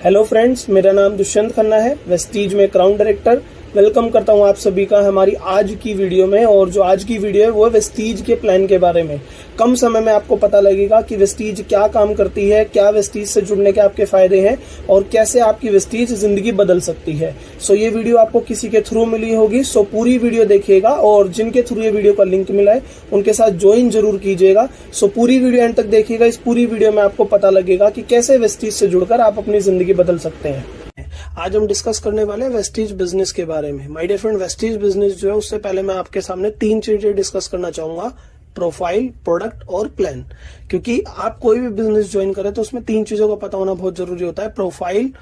Hello friends, मेरा नाम दुष्यंत खन्ना है, वेस्टीज में क्राउन डायरेक्टर। वेलकम करता हूं आप सभी का हमारी आज की वीडियो में। और जो आज की वीडियो है वो है वेस्टीज के प्लान के बारे में। कम समय में आपको पता लगेगा कि वेस्टीज क्या काम करती है, क्या वेस्टीज से जुड़ने के आपके फायदे हैं और कैसे आपकी वेस्टीज जिंदगी बदल सकती है। सो ये वीडियो आपको किसी के थ्रू मिली होगी, सो पूरी वीडियो देखिएगा और जिनके थ्रू ये वीडियो का लिंक मिला है उनके साथ ज्वाइन जरूर कीजिएगा। सो पूरी वीडियो एंड तक देखिएगा। इस पूरी वीडियो में आपको पता लगेगा कि कैसे वेस्टीज से जुड़कर आप अपनी जिंदगी बदल सकते हैं। आज हम डिस्कस करने वाले हैं वेस्टीज बिजनेस के बारे में। My dear friend, Vestige business जो है उससे पहले मैं आपके सामने 3 चीजें डिस्कस करना चाहूंगा: प्रोफाइल, प्रोडक्ट और प्लान। क्योंकि आप कोई भी बिजनेस ज्वाइन करें तो उसमें 3 चीजों का पता होना बहुत जरूरी होता है: प्रोफाइल,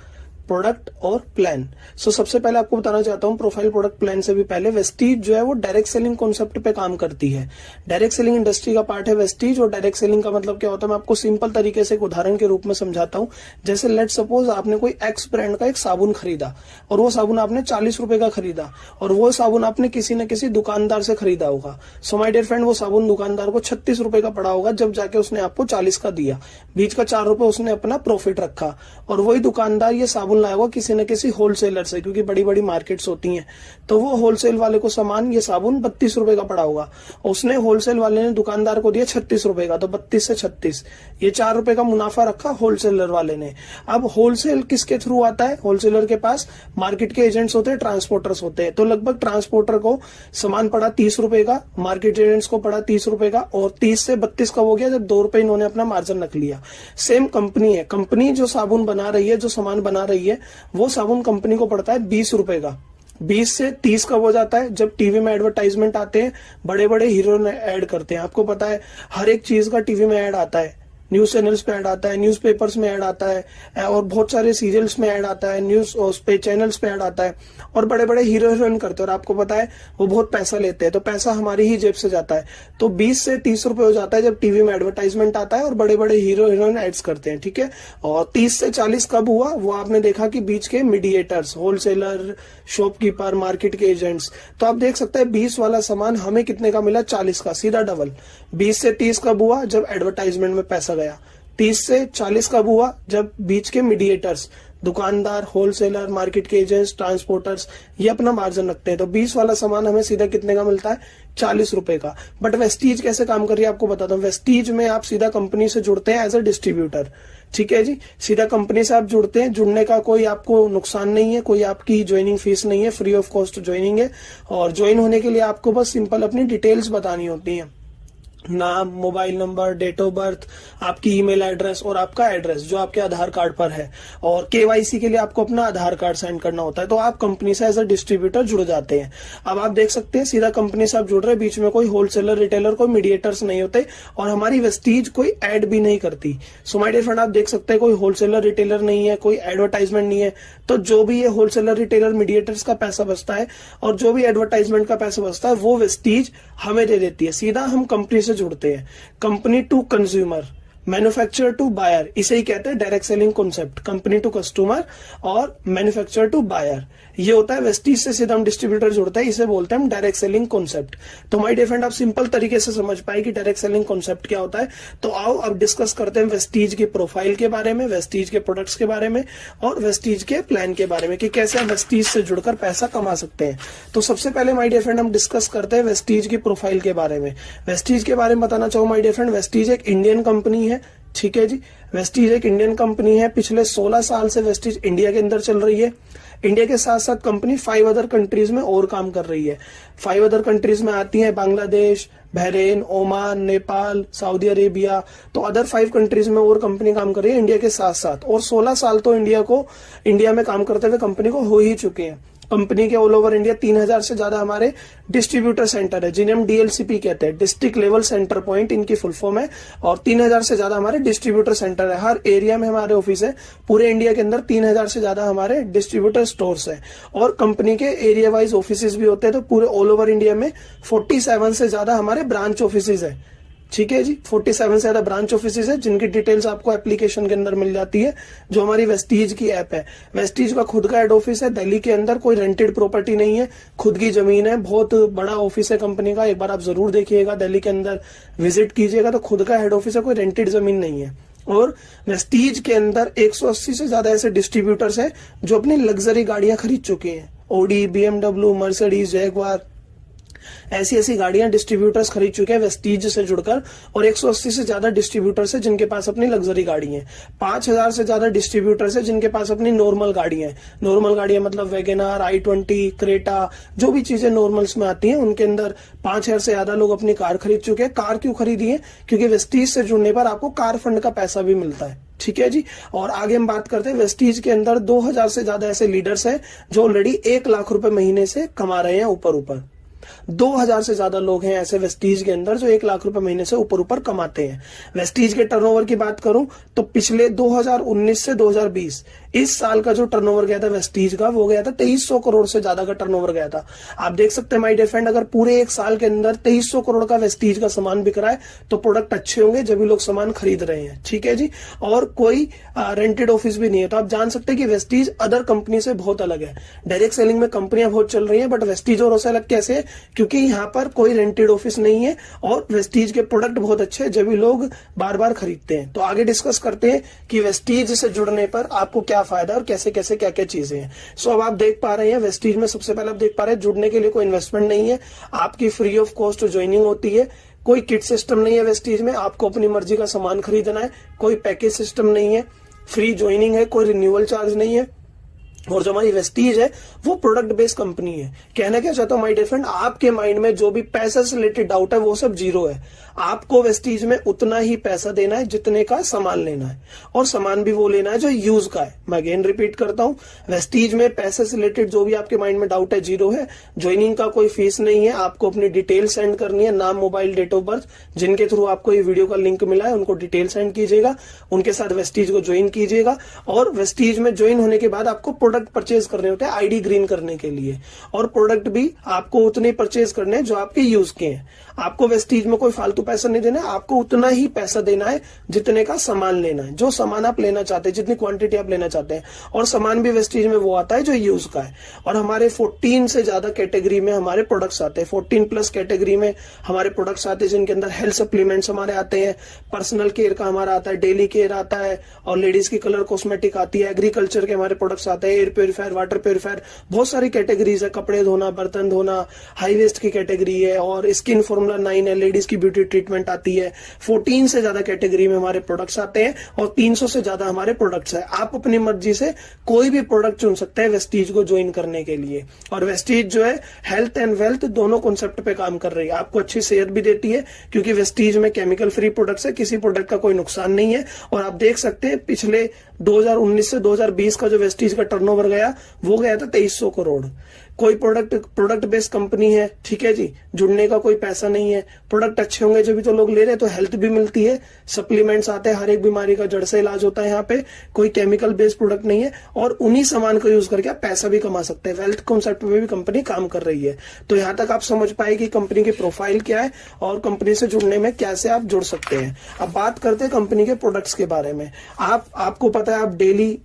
प्रोडक्ट और प्लान। सो सबसे पहले आपको बताना चाहता हूं, प्रोफाइल, प्रोडक्ट, प्लान से भी पहले वेस्टीज जो है वो डायरेक्ट सेलिंग कॉन्सेप्ट पे काम करती है। डायरेक्ट सेलिंग इंडस्ट्री का पार्ट है वेस्टीज। और डायरेक्ट सेलिंग का मतलब क्या होता है, मैं आपको सिंपल तरीके से एक उदाहरण के रूप में समझाता हूं। जैसे लेट सपोज आपने कोई एक्स ब्रांड का एक साबुन खरीदा और वो साबुन आपने 40 रुपए का खरीदा और वो साबुन आपने किसी न किसी दुकानदार से खरीदा होगा। सो माय डियर फ्रेंड, वो साबुन दुकानदार को 36 रुपए का पड़ा होगा जब जाके उसने आपको 40 का दिया। बीच का 4 रुपए उसने अपना प्रॉफिट रखा और वही दुकानदार ये साबुन लाया होगा किसी न किसी होलसेलर से, क्योंकि बड़ी बड़ी मार्केट्स होती हैं। तो वो होलसेल वाले को सामान, ये साबुन 32 रुपए का पड़ा होगा, उसने होलसेल वाले ने दुकानदार को दिया 36 रुपए का। तो 32 से 36, ये 4 रुपए का मुनाफा रखा होलसेलर वाले ने। अब होलसेल किसके थ्रू आता है? होलसेलर के पास मार्केट के एजेंट्स होते हैं, ट्रांसपोर्टर्स होते हैं। तो लगभग ट्रांसपोर्टर को सामान पड़ा 30 रुपए का, मार्केट एजेंट्स को पड़ा 30 रुपए का, और 30 से 32 का हो गया जब 2 रुपए इन्होंने अपना मार्जिन रख लिया। सेम कंपनी है, कंपनी जो साबुन बना रही है, जो सामान बना रही है, वो साबुन कंपनी को पड़ता है 20 रुपए का। 20 से 30 कब हो जाता है? जब टीवी में एडवर्टाइजमेंट आते हैं, बड़े बड़े हीरो ऐड करते हैं। आपको पता है हर एक चीज का टीवी में ऐड आता है, न्यूज चैनल्स पे ऐड आता है, न्यूज़पेपर्स में ऐड आता है और बहुत सारे सीरियल्स में ऐड आता है, न्यूज उस पे चैनल्स पे ऐड आता है और बड़े बड़े हीरो हीरोइन करते हैं। और आपको पता है वो बहुत पैसा लेते हैं, तो पैसा हमारी ही जेब से जाता है। तो 20 से 30 रुपए हो जाता है जब टीवी में एडवर्टाइजमेंट आता है और बड़े बड़े हीरो हीरोइन एड्स करते हैं, ठीक है। और 30 से 40 कब हुआ? वो आपने देखा कि बीच के मीडिएटर्स, होलसेलर, शॉपकीपर, मार्केट के एजेंट्स। तो आप देख सकते हैं 20 वाला सामान हमें कितने का मिला? 40 का, सीधा डबल। 20 से 30 कब हुआ? जब एडवर्टाइजमेंट में पैसा गया। 30 से 40 कब हुआ? जब बीच के मीडिएटर्स, दुकानदार, होलसेलर, मार्केट के एजेंट्स, ट्रांसपोर्टर्स, ये अपना मार्जिन रखते हैं। तो 20 वाला सामान हमें सीधा कितने का मिलता है? 40 रुपए का। बट वेस्टीज कैसे काम कर रही है आपको बताता हूँ। वेस्टीज में आप सीधा कंपनी से जुड़ते हैं एज अ डिस्ट्रीब्यूटर, ठीक है जी। सीधा कंपनी से आप जुड़ते हैं, जुड़ने का कोई आपको नुकसान नहीं है, कोई आपकी ज्वाइनिंग फीस नहीं है, फ्री ऑफ कॉस्ट ज्वाइनिंग है। और ज्वाइन होने के लिए आपको बस सिंपल अपनी डिटेल्स बतानी होती है: नाम, mobile number, date of birth, आपकी ईमेल एड्रेस और आपका एड्रेस जो आपके आधार कार्ड पर है। और केवाईसी के लिए आपको अपना आधार कार्ड सेंड करना होता है। तो आप कंपनी से एज अ डिस्ट्रीब्यूटर जुड़ जाते हैं। अब आप देख सकते हैं सीधा कंपनी से आप जुड़ रहे हैं, बीच में कोई होलसेलर, रिटेलर, कोई मीडिएटर्स नहीं होते और हमारी वेस्टीज कोई एड भी नहीं करती। सो माय डियर फ्रेंड, आप देख सकते हैं कोई होलसेलर, रिटेलर नहीं है, कोई एडवर्टाइजमेंट नहीं है। तो जो भी ये होलसेलर, रिटेलर, मीडिएटर्स का पैसा बचता है और जो भी एडवर्टाइजमेंट का पैसा बचता है वो वेस्टीज हमें दे देती है। सीधा हम कंपनी से जुड़ते हैं। Company to consumer, manufacturer to buyer, इसे ही कहते हैं direct selling concept. Company to customer और मैन्युफैक्चरर टू बायर, ये होता है वेस्टीज से सीधा हम डिस्ट्रीब्यूटर जुड़ते हैं, इसे बोलते हैं हम डायरेक्ट सेलिंग कॉन्सेप्ट। तो माय डियर फ्रेंड, आप सिंपल तरीके से समझ पाए कि डायरेक्ट सेलिंग कॉन्सेप्ट क्या होता है। तो आओ अब डिस्कस करते हैं वेस्टीज की प्रोफाइल के बारे में, वेस्टीज के प्रोडक्ट्स के बारे में और वेस्टीज के प्लान के बारे में कि कैसे हम वेस्टीज से जुड़कर पैसा कमा सकते हैं। तो सबसे पहले माय डियर फ्रेंड हम डिस्कस करते हैं वेस्टीज की प्रोफाइल के बारे में। वेस्टीज के बारे में बताना चाहूँ माय डियर फ्रेंड, वेस्टीज एक इंडियन कंपनी है, ठीक है जी। वेस्टीज एक इंडियन कंपनी है। पिछले 16 साल से वेस्टीज इंडिया के अंदर चल रही है। इंडिया के साथ साथ कंपनी 5 अदर कंट्रीज में और काम कर रही है। 5 अदर कंट्रीज में आती हैं Bangladesh, Bahrain, Oman, Nepal, Saudi Arabia. तो अदर 5 कंट्रीज में और कंपनी काम कर रही है इंडिया के साथ साथ। और 16 साल तो इंडिया में काम करते हुए कंपनी को हो ही चुके हैं। कंपनी के ऑल ओवर इंडिया 3000 से ज्यादा हमारे डिस्ट्रीब्यूटर सेंटर है, जिन्हें हम डीएलसीपी कहते हैं, डिस्ट्रिक्ट लेवल सेंटर पॉइंट इनकी फुल फॉर्म है। और 3000 से ज्यादा हमारे डिस्ट्रीब्यूटर सेंटर है, हर एरिया में हमारे ऑफिस है। पूरे इंडिया के अंदर 3000 से ज्यादा हमारे डिस्ट्रीब्यूटर स्टोर्स है। और कंपनी के एरिया वाइज ऑफिस भी होते हैं। तो पूरे ऑल ओवर इंडिया में 47 से ज्यादा हमारे ब्रांच ऑफिस है, ठीक है जी। 47 से ज्यादा ब्रांच ऑफिसेज है जिनकी डिटेल्स आपको एप्लीकेशन के अंदर मिल जाती है, जो हमारी वेस्टीज की ऐप है। वेस्टीज का खुद का हेड ऑफिस है दिल्ली के अंदर, कोई रेंटेड प्रॉपर्टी नहीं है, खुद की जमीन है। बहुत बड़ा ऑफिस है कंपनी का, एक बार आप जरूर देखिएगा, दिल्ली के अंदर विजिट कीजिएगा। तो खुद का हेड ऑफिस है, कोई रेंटेड जमीन नहीं है। और वेस्टीज के अंदर 180 से ज्यादा ऐसे डिस्ट्रीब्यूटर्स हैं जो अपनी लग्जरी गाड़ियां खरीद चुके हैं। ऑडी, BMW, मर्सिडीज, जैगवार, ऐसी ऐसी गाड़ियां डिस्ट्रीब्यूटर्स खरीद चुके हैं वेस्टीज से जुड़कर। और 180 से ज्यादा डिस्ट्रीब्यूटर्स है जिनके पास अपनी लग्जरी गाड़ी है। 5000 से ज्यादा डिस्ट्रीब्यूटर्स है जिनके पास अपनी नॉर्मल गाड़ियां हैं। नॉर्मल गाड़ियां मतलब वैगनआर, i20, क्रेटा, जो भी चीजें नॉर्मल्स में आती हैं उनके अंदर 5000 से ज्यादा लोग अपनी कार खरीद चुके हैं। कार क्यों खरीदी है? क्योंकि वेस्टीज से जुड़ने पर आपको कार फंड का पैसा भी मिलता है। ठीक है जी। और आगे हम बात करते हैं, वेस्टीज के अंदर 2000 से ज्यादा ऐसे लीडर्स हैं जो ऑलरेडी 1 लाख रुपए महीने से कमा रहे हैं ऊपर। 2000 से ज्यादा लोग हैं ऐसे वेस्टीज के अंदर जो 1 लाख रुपए महीने से ऊपर कमाते हैं। वेस्टीज के टर्नओवर की बात करूं तो पिछले 2019 से 2020 इस साल का जो टर्नओवर गया था वेस्टीज का, वो गया था 2300 करोड़ से ज्यादा का टर्नओवर गया था। आप देख सकते हैं माय डियर फ्रेंड, अगर पूरे 1 साल के अंदर 2300 करोड़ का वेस्टीज का सामान बिक रहा है तो प्रोडक्ट अच्छे होंगे जब भी लोग सामान खरीद रहे हैं। ठीक है जी। और कोई रेंटेड ऑफिस भी नहीं है। तो आप जान सकते हैं कि वेस्टीज अदर कंपनी से बहुत अलग है। डायरेक्ट सेलिंग में कंपनियां बहुत चल रही है, बट वेस्टीज और उससे अलग कैसे है? क्योंकि यहाँ पर कोई रेंटेड ऑफिस नहीं है और वेस्टीज के प्रोडक्ट बहुत अच्छे हैं जब भी लोग बार बार खरीदते हैं। तो आगे डिस्कस करते हैं कि वेस्टीज से जुड़ने पर आपको क्या फायदा और कैसे कैसे क्या क्या चीजें हैं। सो अब आप देख पा रहे हैं वेस्टीज में सबसे पहले आप देख पा रहे हैं जुड़ने के लिए कोई इन्वेस्टमेंट नहीं है, आपकी फ्री ऑफ कॉस्ट ज्वाइनिंग होती है। कोई किट सिस्टम नहीं है वेस्टीज में, आपको अपनी मर्जी का सामान खरीदना है। कोई पैकेज सिस्टम नहीं है, फ्री ज्वाइनिंग है, कोई रिन्यूअल चार्ज नहीं है। और जो हमारी वेस्टीज है वो प्रोडक्ट बेस्ड कंपनी है। कहना क्या चाहता हूं माय डियर फ्रेंड, आपके माइंड में जो भी पैसे से रिलेटेड डाउट है वो सब जीरो है। आपको वेस्टीज में उतना ही पैसा देना है जितने का सामान लेना है, और सामान भी वो लेना है जो यूज का है। मैं अगेन रिपीट करता हूं, वेस्टीज में पैसे से रिलेटेड जो भी आपके माइंड में डाउट है जीरो है। ज्वाइनिंग का कोई फीस नहीं है, आपको अपनी डिटेल सेंड करनी है, नाम, मोबाइल, डेट ऑफ बर्थ, जिनके थ्रू आपको ये वीडियो का लिंक मिला है उनको डिटेल सेंड कीजिएगा, उनके साथ वेस्टीज को ज्वाइन कीजिएगा। और वेस्टीज में ज्वाइन होने के बाद आपको प्रोडक्ट परचेज करने होते हैं आईडी ग्रीन करने के लिए, और प्रोडक्ट भी आपको उतने परचेज करने हैं जो आपके यूज के हैं। आपको वेस्टीज में कोई फालतू पैसा नहीं देना है, आपको उतना ही पैसा देना है जितने का सामान लेना है, जो सामान आप लेना चाहते हैं, जितनी क्वांटिटी आप लेना चाहते हैं। और सामान भी वेस्टीज में वो आता है जो यूज का है। और हमारे 14 से ज्यादा कैटेगरी में हमारे प्रोडक्ट्स आते हैं। 14 प्लस कैटेगरी में हमारे प्रोडक्ट्स आते हैं जिनके अंदर हेल्थ सप्लीमेंट्स हमारे आते हैं, पर्सनल केयर का हमारा आता है, डेली केयर आता है, और लेडीज की कलर कॉस्मेटिक आती है, एग्रीकल्चर के हमारे प्रोडक्ट्स आते हैं, एयर प्योरीफायर, वाटर प्योरीफायर, बहुत सारी कैटेगरीज है। कपड़े धोना, बर्तन धोना, हाई वेस्ट की कैटेगरी है, और स्किन फॉर्मूला 9 है, लेडीज की ब्यूटी ट्रीटमेंट आती है। 14 से ज्यादा कैटेगरी में हमारे प्रोडक्ट्स आते हैं और 300 से ज्यादा हमारे प्रोडक्ट्स है। आप अपनी मर्जी से कोई भी प्रोडक्ट चुन सकते हैं वेस्टीज को ज्वाइन करने के लिए। और वेस्टीज जो है हेल्थ एंड वेल्थ दोनों कॉन्सेप्ट पे काम कर रही है। आपको अच्छी सेहत भी देती है क्योंकि वेस्टीज में केमिकल फ्री प्रोडक्ट्स है, किसी प्रोडक्ट का कोई नुकसान नहीं है। और आप देख सकते हैं पिछले 2019 से 2020 का जो वेस्टीज का टर्नओवर गया वो गया था 2300 करोड़। कोई प्रोडक्ट बेस्ड कंपनी है, ठीक है जी, जुड़ने का कोई पैसा नहीं है। प्रोडक्ट अच्छे होंगे जब भी तो लोग ले रहे हैं, तो हेल्थ भी मिलती है, सप्लीमेंट्स आते हैं, हर एक बीमारी का जड़ से इलाज होता है। यहाँ पे कोई केमिकल बेस्ड प्रोडक्ट नहीं है, और उन्हीं सामान को यूज करके आप पैसा भी कमा सकते हैं। वेल्थ कॉन्सेप्ट में भी कंपनी काम कर रही है। तो यहाँ तक आप समझ पाए कि कंपनी की प्रोफाइल क्या है और कंपनी से जुड़ने में कैसे आप जुड़ सकते हैं। अब बात करते हैं कंपनी के प्रोडक्ट्स के बारे में। आपको पता है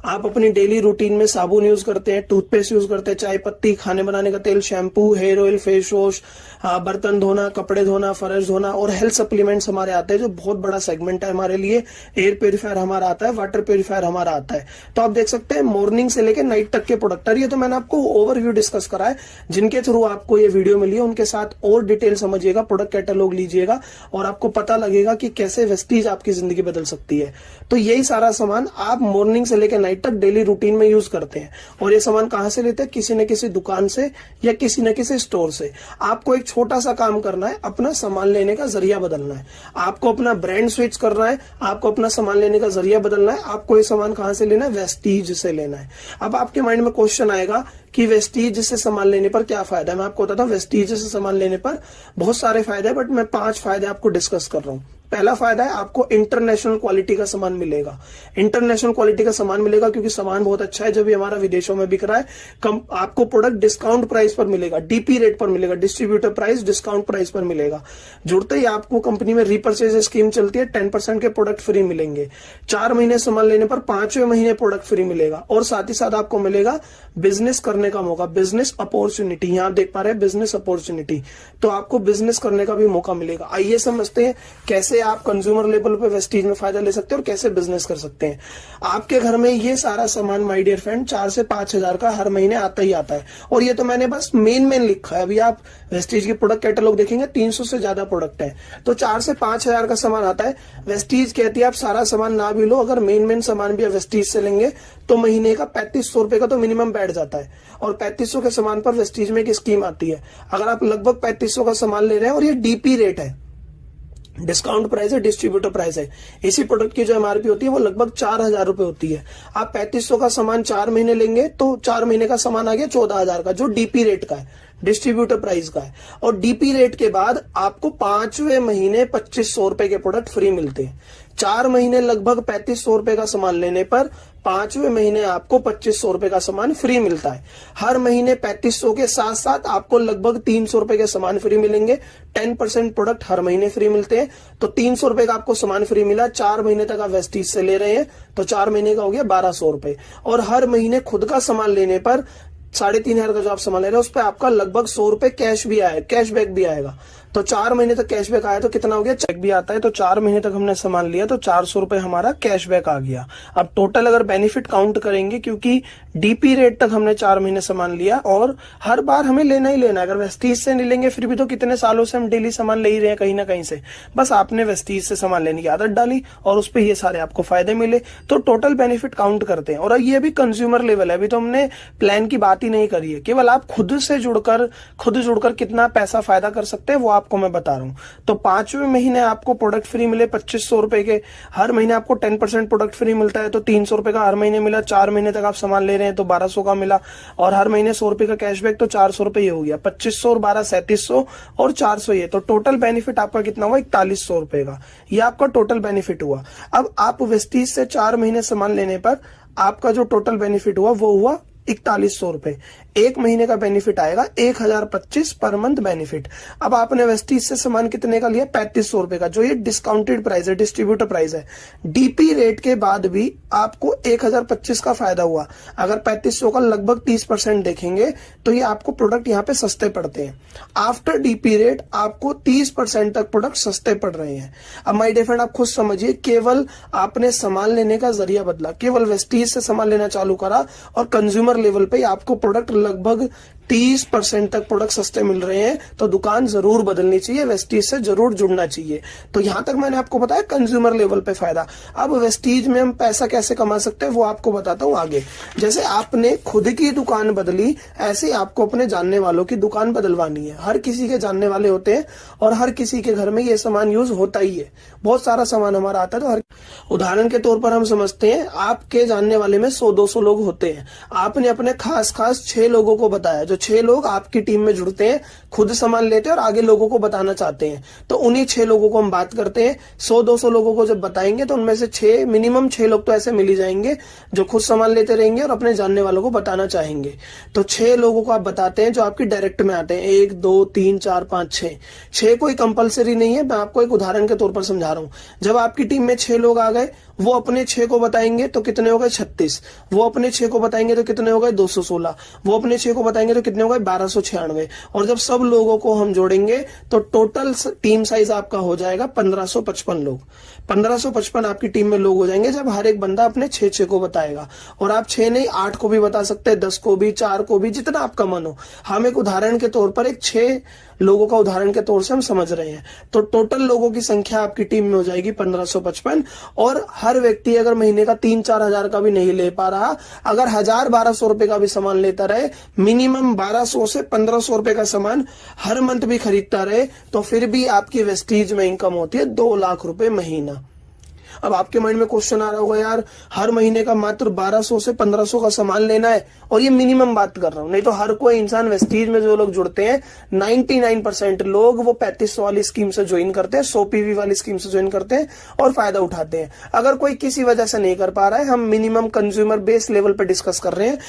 आप अपनी डेली रूटीन में साबुन यूज करते हैं, टूथपेस्ट यूज करते हैं, चाय पत्ती, खाने बनाने का तेल, shampoo, hair oil, face wash, बर्तन धोना, कपड़े धोना, फर्श धोना, और हेल्थ सप्लीमेंट्स हमारे आते हैं जो बहुत बड़ा सेगमेंट है हमारे लिए। एयर प्योरीफायर हमारा आता है, वाटर प्योरीफायर हमारा आता है। तो आप देख सकते हैं मॉर्निंग से लेकर नाइट तक के प्रोडक्ट। ये तो मैंने आपको ओवरव्यू डिस्कस करा है, जिनके थ्रू आपको ये वीडियो मिली है उनके साथ और डिटेल समझिएगा, प्रोडक्ट कैटलॉग लीजिएगा, और आपको पता लगेगा कि कैसे वेस्टीज आपकी जिंदगी बदल सकती है। तो यही सारा सामान आप मॉर्निंग से लेकर नाइट तक डेली रूटीन में यूज करते हैं। और ये सामान कहां से लेते हैं? किसी न किसी दुकान से या किसी न किसी स्टोर से। आपको एक छोटा सा काम करना है, अपना सामान लेने का जरिया बदलना है। आपको अपना ब्रांड स्विच करना है, आपको अपना सामान लेने का जरिया बदलना है। आपको ये सामान कहां से लेना है? वेस्टीज से लेना है। अब आपके माइंड में क्वेश्चन आएगा कि वेस्टीज से सामान लेने पर क्या फायदा है। मैं आपको बताता हूं, वेस्टीज से सामान लेने पर बहुत सारे फायदे हैं, बट मैं 5 फायदे आपको डिस्कस कर रहा हूं। पहला फायदा है, आपको इंटरनेशनल क्वालिटी का सामान मिलेगा। इंटरनेशनल क्वालिटी का सामान मिलेगा क्योंकि सामान बहुत अच्छा है, जब भी हमारा विदेशों में बिक रहा है। आपको प्रोडक्ट डिस्काउंट प्राइस पर मिलेगा, डीपी रेट पर मिलेगा, डिस्ट्रीब्यूटर प्राइस डिस्काउंट प्राइस पर मिलेगा। जुड़ते ही आपको कंपनी में रीपर्चेज स्कीम चलती है, 10% के प्रोडक्ट फ्री मिलेंगे। 4 महीने सामान लेने पर 5वें महीने प्रोडक्ट फ्री मिलेगा। और साथ ही साथ आपको मिलेगा बिजनेस करने का मौका, बिजनेस अपॉर्चुनिटी। यहां आप देख पा रहे हैं बिजनेस अपॉर्चुनिटी, तो आपको बिजनेस करने का भी मौका मिलेगा। आइए समझते हैं कैसे आप कंज्यूमर लेवल पे वेस्टीज में फायदा ले सकते हैं और कैसे बिजनेस कर सकते हैं। आपके घर में ये सारा सामान माय डियर फ्रेंड 4 से 5 हजार का हर महीने आता ही आता है। और ये तो मैंने बस मेन लिखा है। अभी आप वेस्टीज के प्रोडक्ट कैटलॉग देखेंगे 300 से ज्यादा प्रोडक्ट है, तो 4 से 5 हजार का सामान आता है। वेस्टीज कहती है आप सारा सामान ना भी लो, अगर मेन सामान भी वेस्टीज से लेंगे तो महीने का 3500 रुपए का तो मिनिमम बैठ जाता है। और 3500 के सामान पर वेस्टीज में एक स्कीम आती है, अगर आप लगभग 3500 का सामान ले रहे हैं और ये डीपी रेट है, डिस्काउंट प्राइस है, डिस्ट्रीब्यूटर प्राइस है, इसी प्रोडक्ट की जो एमआरपी होती है वो लगभग 4000 रुपए होती है। आप 3500 का सामान 4 महीने लेंगे तो 4 महीने का सामान आ गया 14000 का, जो डीपी रेट का है, डिस्ट्रीब्यूटर प्राइस का है। और डीपी रेट के बाद आपको 5वें महीने 2500 रुपए के प्रोडक्ट फ्री मिलते हैं। 4 महीने लगभग 3500 रुपए का सामान लेने पर 5वें महीने आपको 2500 रुपए का सामान फ्री मिलता है। हर महीने 3500 के साथ साथ आपको लगभग 300 रुपए के सामान फ्री मिलेंगे। 10% प्रोडक्ट हर महीने फ्री मिलते हैं, तो 300 रुपए का आपको सामान फ्री मिला। 4 महीने तक आप वेस्टीज से ले रहे हैं तो 4 महीने का हो गया 1200 रुपए। और हर महीने खुद का सामान लेने पर 3500 का जो आप सामान ले रहे हैं उस पर आपका लगभग 100 रुपए कैश भी आए, कैशबैक भी आएगा। तो 4 महीने तक कैशबैक आया तो कितना हो गया, चेक भी आता है। तो 4 महीने तक हमने सामान लिया तो 400 रुपए हमारा कैशबैक आ गया। अब टोटल अगर बेनिफिट काउंट करेंगे, क्योंकि डीपी रेट तक हमने 4 महीने सामान लिया और हर बार हमें लेना ही लेना है। अगर वेस्टीज से नहीं लेंगे फिर भी तो कितने सालों से हम डेली सामान ले ही रहे हैं कहीं ना कहीं से, बस आपने वेस्टीज से सामान लेने की आदत डाली और उस पर ये सारे आपको फायदे मिले, तो टोटल बेनिफिट काउंट करते हैं। और ये अभी कंज्यूमर लेवल है, अभी तो हमने प्लान की बात ही नहीं करी है। केवल आप खुद जुड़कर कितना पैसा फायदा कर सकते हैं वो आपको मैं बता रहा हूं। तो 5वें महीने आपको प्रोडक्ट फ्री मिले 2500 रुपए के, हर महीने आपको 10% प्रोडक्ट फ्री मिलता है तो 300 रुपए का हर महीने मिला। 4 महीने तक आप सामान ले रहे हैं तो 1200 का मिला, और हर महीने 100 रुपए का कैशबैक तो 400 रुपए हो गया। 2500 और 12 3700 और 400 ये, तो टोटल बेनिफिट आपका कितना हुआ 4100 रुपए का। ये आपका टोटल बेनिफिट हुआ। अब आप वेस्टीज से 4 महीने सामान लेने पर आपका जो टोटल बेनिफिट हुआ वो हुआ 4100 रुपए। 1 महीने का बेनिफिट आएगा 1025 पर मंथ बेनिफिट। अब आपने वेस्टीज से सामान कितने का लिया 3500 रुपए का, जो ये डिस्काउंटेड प्राइस है, डिस्ट्रीब्यूटर प्राइस है। डीपी रेट के बाद भी आपको 1025 का फायदा हुआ। अगर 3500 का लगभग 30% देखेंगे तो ये आपको प्रोडक्ट यहाँ पे सस्ते पड़ते हैं। आफ्टर डीपी रेट आपको 30% तक प्रोडक्ट सस्ते पड़ रहे हैं। अब माय डियर फ्रेंड आप खुद समझिए, केवल आपने सामान लेने का जरिया बदला, केवल वेस्टीज से सामान लेना चालू करा और कंज्यूमर लेवल पे आपको प्रोडक्ट लगभग 30% तक प्रोडक्ट सस्ते मिल रहे हैं, तो दुकान जरूर बदलनी चाहिए, वेस्टीज से जरूर जुड़ना चाहिए। तो यहां तक मैंने आपको बताया कंज्यूमर लेवल पे फायदा। अब वेस्टीज में हम पैसा कैसे कमा सकते हैं वो आपको बताता हूं आगे। जैसे आपने खुद की दुकान बदली, ऐसे आपको अपने जानने वालों की दुकान बदलवानी है। हर किसी के जानने वाले होते हैं और हर किसी के घर में ये सामान यूज होता ही है। बहुत सारा सामान हमारा आता है, तो हर उदाहरण के तौर पर हम समझते हैं आपके जानने वाले में 100-200 लोग होते हैं। आपने अपने खास 6 लोगों को बताया, जो 6 लोग आपकी टीम में जुड़ते हैं, खुद सामान लेते हैं और आगे लोगों को बताना चाहते हैं। तो उन्हीं 6 लोगों को हम बात करते हैं। 100-200 लोगों को जब बताएंगे तो उनमें से मिनिमम 6 लोग तो ऐसे मिल ही जाएंगे जो खुद सामान लेते रहेंगे और अपने जानने वालों को बताना चाहेंगे। तो 6 लोगों को आप बताते हैं जो आपकी डायरेक्ट में आते हैं, 1 2 3 4 5 6। 6 कोई कंपलसरी नहीं है, मैं आपको एक उदाहरण के तौर पर समझा रहा हूं। जब आपकी टीम में 6 लोग आ गए, वो अपने 6 को बताएंगे तो कितने हो गए 36, वो अपने 6 को बताएंगे तो कितने हो गए 216, वो अपने 6 को बताएंगे तो कितने हो गए 1296। और जब सब लोगों को हम जोड़ेंगे तो टोटल टीम साइज आपका हो जाएगा 1555 लोग। 1555 आपकी टीम में लोग हो जाएंगे जब हर एक बंदा अपने 6 को बताएगा। और आप 6 नहीं 8 को भी बता सकते हैं, 10 को भी, 4 को भी, जितना आपका मन हो। हम एक उदाहरण के तौर पर एक 6 लोगों का उदाहरण के तौर से हम समझ रहे हैं। तो टोटल लोगों की संख्या आपकी टीम में हो जाएगी 1555। और हर व्यक्ति अगर महीने का 3-4 हजार का भी नहीं ले पा रहा, अगर 1000-1200 रुपए का भी सामान लेता रहे, मिनिमम 1200 से 1500 रुपए का सामान हर मंथ भी खरीदता रहे, तो फिर भी आपकी वेस्टीज में इनकम होती है 2 लाख रुपए महीना। अब आपके माइंड में क्वेश्चन आ रहा होगा, यार हर महीने का मात्र 1200 से 1500 का सामान लेना है, और ये मिनिमम बात कर रहा हूं। नहीं तो हर कोई इंसान वेस्टीज में जो लोग जुड़ते हैं 99% लोग वो 3500 वाली स्कीम से ज्वाइन करते हैं, 100 PV वाली स्कीम से ज्वाइन करते हैं और फायदा उठाते हैं। अगर कोई किसी वजह से नहीं कर पा रहा है, हम मिनिमम कंज्यूमर बेस लेवल पर डिस्कस कर रहे हैं।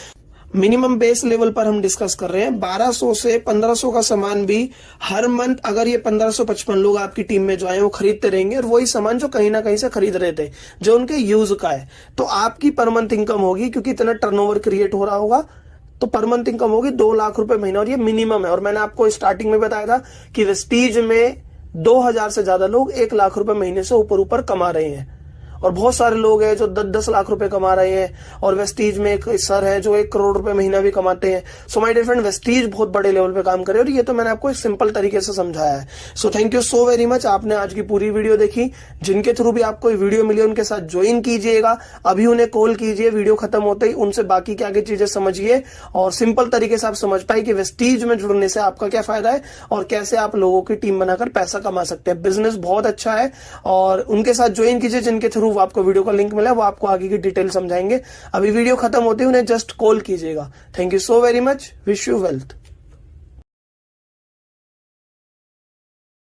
मिनिमम बेस लेवल पर हम डिस्कस कर रहे हैं 1200 से 1500 का सामान भी हर मंथ, अगर ये 1555 लोग आपकी टीम में जो आए वो खरीदते रहेंगे, और वही सामान जो कहीं ना कहीं से खरीद रहे थे, जो उनके यूज का है, तो आपकी पर मंथ इनकम होगी, क्योंकि इतना टर्नओवर क्रिएट हो रहा होगा, तो पर मंथ इनकम होगी 2 लाख रुपए महीना। और ये मिनिमम है। और मैंने आपको स्टार्टिंग में बताया था कि वेस्टीज में 2000 से ज्यादा लोग 1 लाख रुपए महीने से ऊपर कमा रहे हैं, और बहुत सारे लोग हैं जो 10-10 लाख रुपए कमा रहे हैं, और वेस्टीज में एक सर है जो 1 करोड़ रुपए महीना भी कमाते हैं। So my dear friend, Vestige बहुत बड़े लेवल पे काम करे, और ये तो मैंने आपको एक सिंपल तरीके से समझाया है। So thank you so very much, आपने आज की पूरी वीडियो देखी। जिनके थ्रू भी आपको वीडियो मिली उनके साथ ज्वाइन कीजिएगा, अभी उन्हें कॉल कीजिए वीडियो खत्म होते ही, उनसे बाकी क्या चीजें समझिए और सिंपल तरीके से आप समझ पाए कि वेस्टीज में जुड़ने से आपका क्या फायदा है और कैसे आप लोगों की टीम बनाकर पैसा कमा सकते हैं। बिजनेस बहुत अच्छा है, और उनके साथ ज्वाइन कीजिए जिनके थ्रू आपको वीडियो का लिंक मिला, वो आपको आगे की डिटेल समझाएंगे। अभी वीडियो खत्म होते ही उन्हें जस्ट कॉल कीजिएगा। Thank you so very much, wish you wealth.